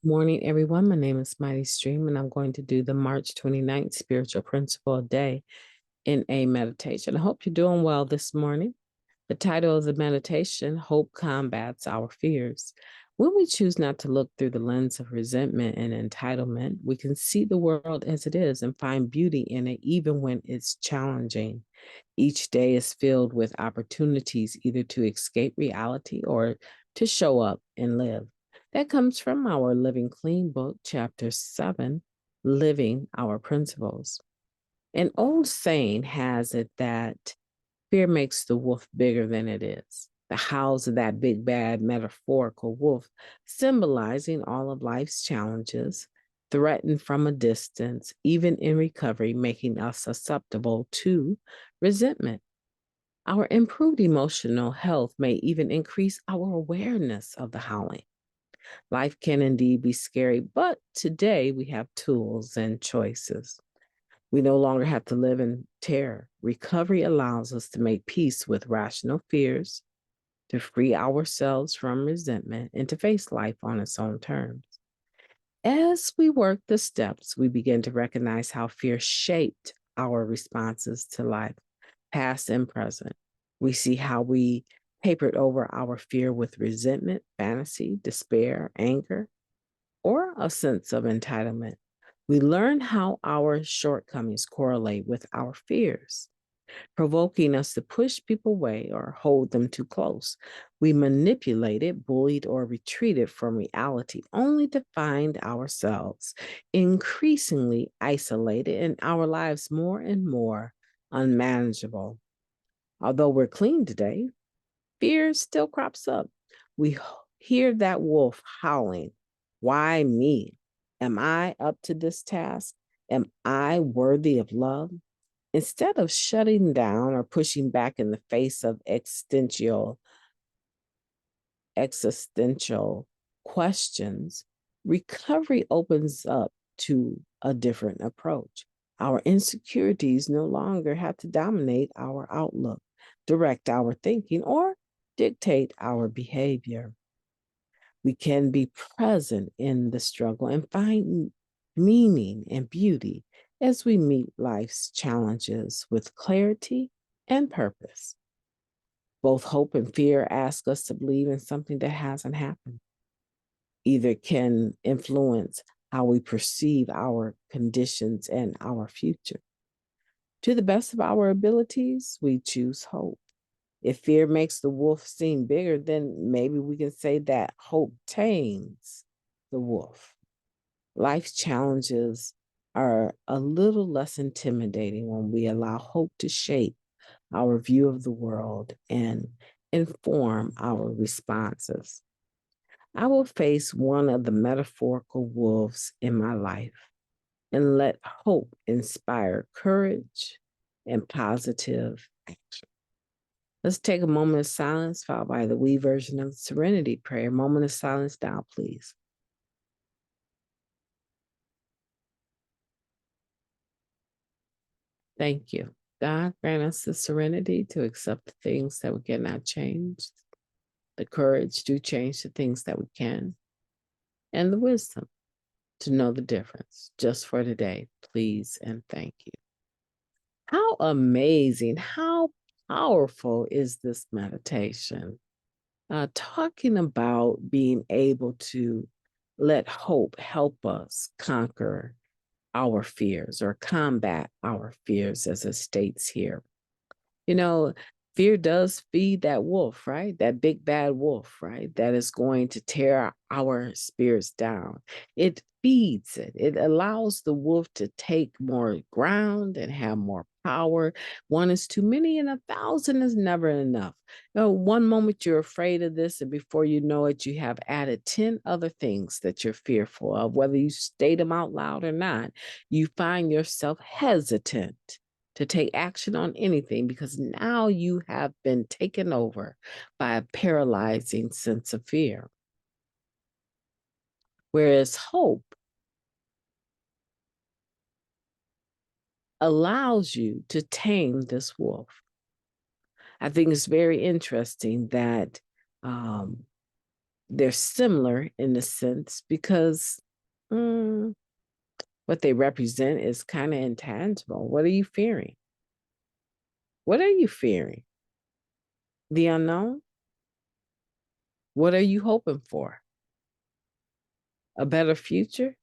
Morning, everyone. My name is MightyStream, and I'm going to do the March 29th Spiritual Principle Day in a meditation. I hope you're doing well this morning. The title of the meditation, Hope Combats Our Fears. When we choose not to look through the lens of resentment and entitlement, we can see the world as it is and find beauty in it, even when it's challenging. Each day is filled with opportunities either to escape reality or to show up and live. That comes from our Living Clean book, chapter 7, Living Our Principles. An old saying has it that fear makes the wolf bigger than it is. The howls of that big, bad, metaphorical wolf, symbolizing all of life's challenges, threatened from a distance, even in recovery, making us susceptible to resentment. Our improved emotional health may even increase our awareness of the howling. Life can indeed be scary, but today we have tools and choices. We no longer have to live in terror. Recovery allows us to make peace with rational fears, to free ourselves from resentment, and to face life on its own terms. As we work the steps, we begin to recognize how fear shaped our responses to life, past and present. We see how we papered over our fear with resentment, fantasy, despair, anger, or a sense of entitlement. We learn how our shortcomings correlate with our fears, provoking us to push people away or hold them too close. We manipulated, bullied, or retreated from reality only to find ourselves increasingly isolated and our lives more and more unmanageable. Although we're clean today, fear still crops up. We hear that wolf howling. Why me? Am I up to this task? Am I worthy of love? Instead of shutting down or pushing back in the face of existential questions, recovery opens up to a different approach. Our insecurities no longer have to dominate our outlook, direct our thinking, or dictate our behavior. We can be present in the struggle and find meaning and beauty as we meet life's challenges with clarity and purpose. Both hope and fear ask us to believe in something that hasn't happened. Either can influence how we perceive our conditions and our future. To the best of our abilities, we choose hope. If fear makes the wolf seem bigger, then maybe we can say that hope tames the wolf. Life's challenges are a little less intimidating when we allow hope to shape our view of the world and inform our responses. I will face one of the metaphorical wolves in my life and let hope inspire courage and positive action. Let's take a moment of silence, followed by the we version of the Serenity Prayer. Moment of silence now, please. Thank you. God, grant us the serenity to accept the things that we cannot change, the courage to change the things that we can, and the wisdom to know the difference just for today. Please and thank you. How amazing, how powerful is this meditation? Talking about being able to let hope help us conquer our fears or combat our fears, as it states here. You know, fear does feed that wolf, right? That big bad wolf, right? That is going to tear our spirits down. It feeds it. It allows the wolf to take more ground and have more power. One is too many, and 1,000 is never enough. One moment you're afraid of this, and before you know it, you have added 10 other things that you're fearful of. Whether you state them out loud or not, you find yourself hesitant to take action on anything because now you have been taken over by a paralyzing sense of fear. Whereas hope allows you to tame this wolf. I think it's very interesting that they're similar in the sense because what they represent is kind of intangible. What are you fearing? What are you fearing? The unknown? What are you hoping for? A better future?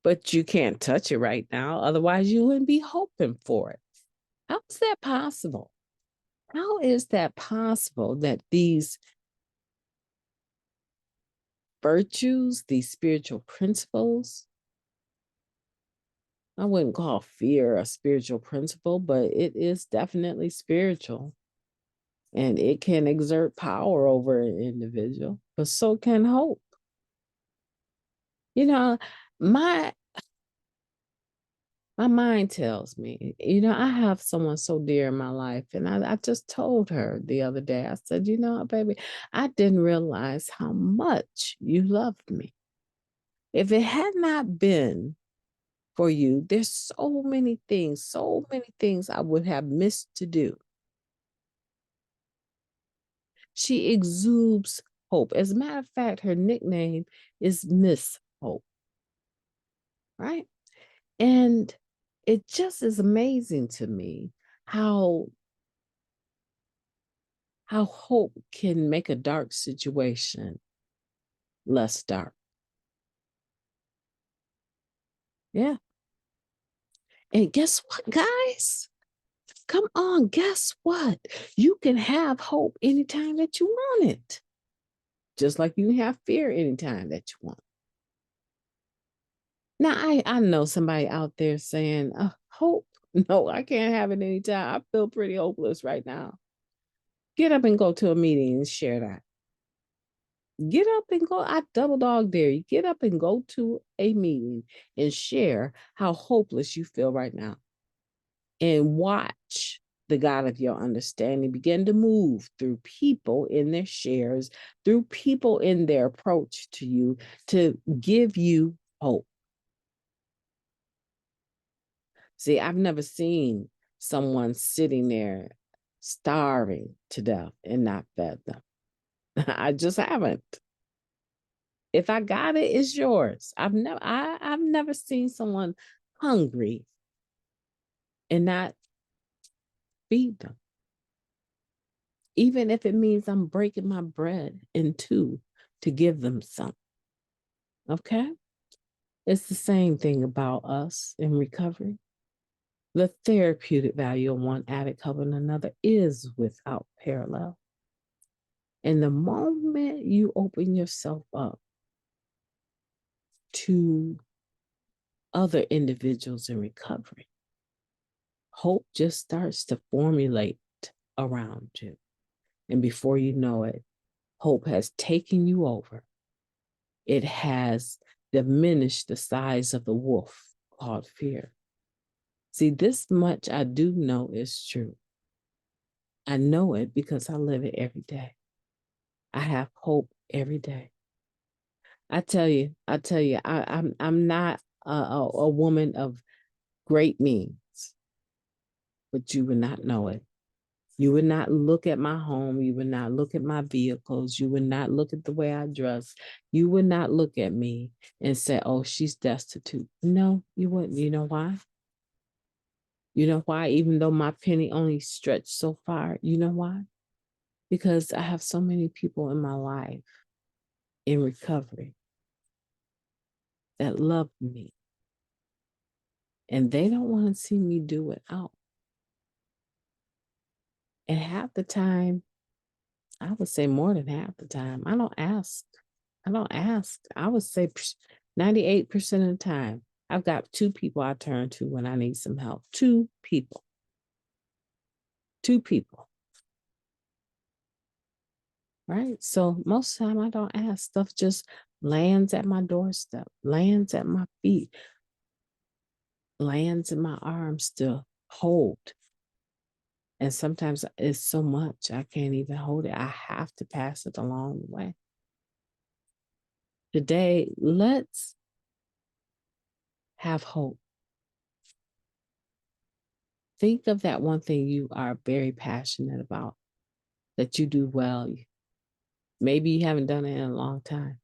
But you can't touch it right now. Otherwise, you wouldn't be hoping for it. How is that possible? How is that possible that these virtues, these spiritual principles, I wouldn't call fear a spiritual principle, but it is definitely spiritual and it can exert power over an individual, but so can hope. You know, my mind tells me, I have someone so dear in my life. And I just told her the other day, I said, baby, I didn't realize how much you loved me. If it had not been for you, there's so many things I would have missed to do. She exudes hope. As a matter of fact, her nickname is Miss Hope, right? And it just is amazing to me how hope can make a dark situation less dark. Yeah. And guess what, guys? Come on, guess what? You can have hope anytime that you want it. Just like you have fear anytime that you want. Now, I know somebody out there saying, hope. No, I can't have it anytime. I feel pretty hopeless right now. Get up and go to a meeting and share that. Get up and go. I double dog dare you. Get up and go to a meeting and share how hopeless you feel right now. And watch the God of your understanding begin to move through people in their shares, through people in their approach to you to give you hope. See, I've never seen someone sitting there starving to death and not fed them. I just haven't. If I got it, it's yours. I've never seen someone hungry and not feed them. Even if it means I'm breaking my bread in two to give them some. Okay? It's the same thing about us in recovery. The therapeutic value of one addict helping another is without parallel. And the moment you open yourself up to other individuals in recovery, hope just starts to formulate around you. And before you know it, hope has taken you over. It has diminished the size of the wolf called fear. See, this much I do know is true. I know it because I live it every day. I have hope every day. I tell you, I'm not a woman of great means, but you would not know it. You would not look at my home. You would not look at my vehicles. You would not look at the way I dress. You would not look at me and say, oh, she's destitute. No, you wouldn't. You know why? You know why? Even though my penny only stretched so far, you know why? Because I have so many people in my life in recovery that love me. And they don't want to see me do without. And half the time, I would say more than half the time, I don't ask. I would say 98% of the time, I've got two people I turn to when I need some help. Two people. Right? So most of the time I don't ask. Stuff just lands at my doorstep, lands at my feet, lands in my arms to hold. And sometimes it's so much I can't even hold it. I have to pass it along the way. Today, let's have hope. Think of that one thing you are very passionate about, that you do well. Maybe you haven't done it in a long time.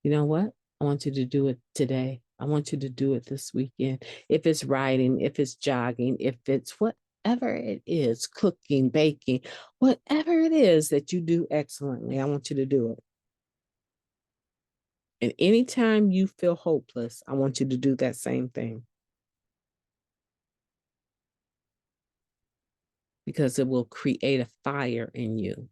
You know what? I want you to do it today. I want you to do it this weekend. If it's writing, if it's jogging, if it's whatever it is, cooking, baking, whatever it is that you do excellently, I want you to do it. And anytime you feel hopeless, I want you to do that same thing. Because it will create a fire in you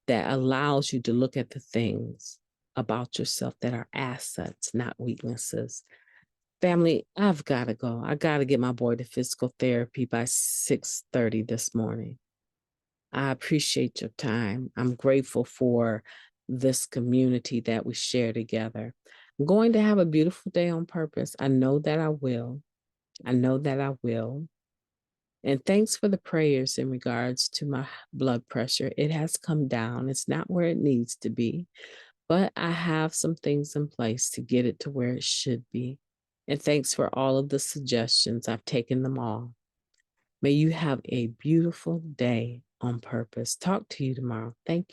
that allows you to look at the things about yourself that are assets, not weaknesses. Family, I've got to go. I got to get my boy to physical therapy by 6:30 this morning. I appreciate your time. I'm grateful for this community that we share together. I'm going to have a beautiful day on purpose. I know that I will. I know that I will. And thanks for the prayers in regards to my blood pressure. It has come down. It's not where it needs to be, but I have some things in place to get it to where it should be. And thanks for all of the suggestions. I've taken them all. May you have a beautiful day on purpose. Talk to you tomorrow. Thank you.